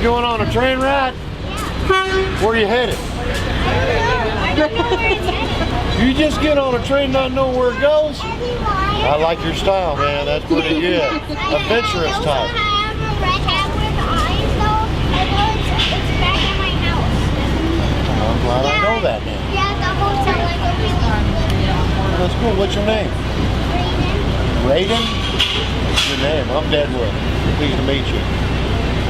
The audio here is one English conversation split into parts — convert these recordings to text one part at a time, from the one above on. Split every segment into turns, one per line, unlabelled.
You going on a train ride? Where are you headed? You just get on a train not knowing where it goes? I like your style, man. That's pretty good. Adventurous type. I'm glad I know that now.
Yeah, the hotel like over there.
That's cool. What's your name? Raiden? What's your name? I'm Deadwood. Pleased to meet you.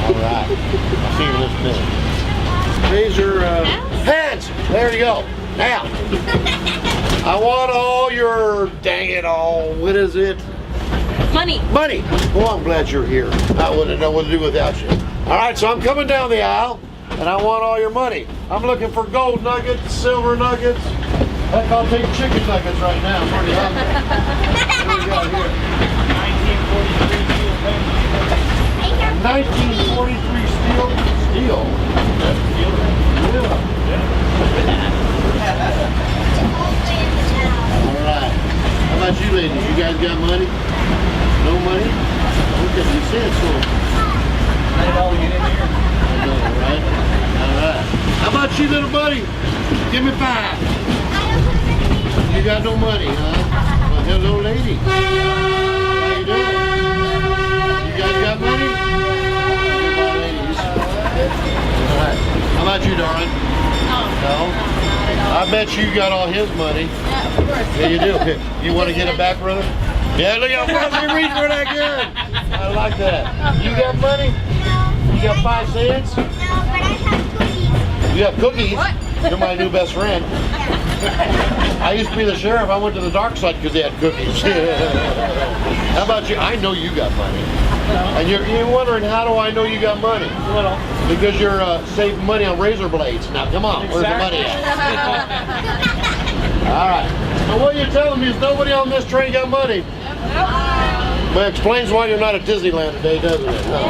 All right. I'll see you in just a minute. These are hands. There you go. Now, I want all your, dang it all, what is it?
Money.
Money. Well, I'm glad you're here. I wouldn't know what to do without you. All right, so I'm coming down the aisle, and I want all your money. I'm looking for gold nuggets, silver nuggets. Heck, I'll take chicken nuggets right now. I'm pretty hungry. What do we got here? 1943 steel. Steel? That's steel. Yeah. All right. How about you ladies? You guys got money? No money? Look at you said so. I know, right? All right. How about you, little buddy? Give me 5. You got no money, huh? Well, hello, lady. How you doing? You guys got money? Goodbye, ladies. All right. How about you, darling? No? I bet you got all his money.
Yeah, of course.
Yeah, you do. You want to get it back, brother? Yeah, look how fast you reach for that gun. I like that. You got money?
No.
You got 5 cents?
No, but I have cookies.
You have cookies?
What?
You're my new best friend. I used to be the sheriff. I went to the dark side because they had cookies. How about you? I know you got money. And you're wondering, how do I know you got money? Because you're saving money on razor blades. Now, come on. Where's the money at? All right. So what you're telling me is nobody on this train got money. But it explains why you're not at Disneyland today, doesn't it? No.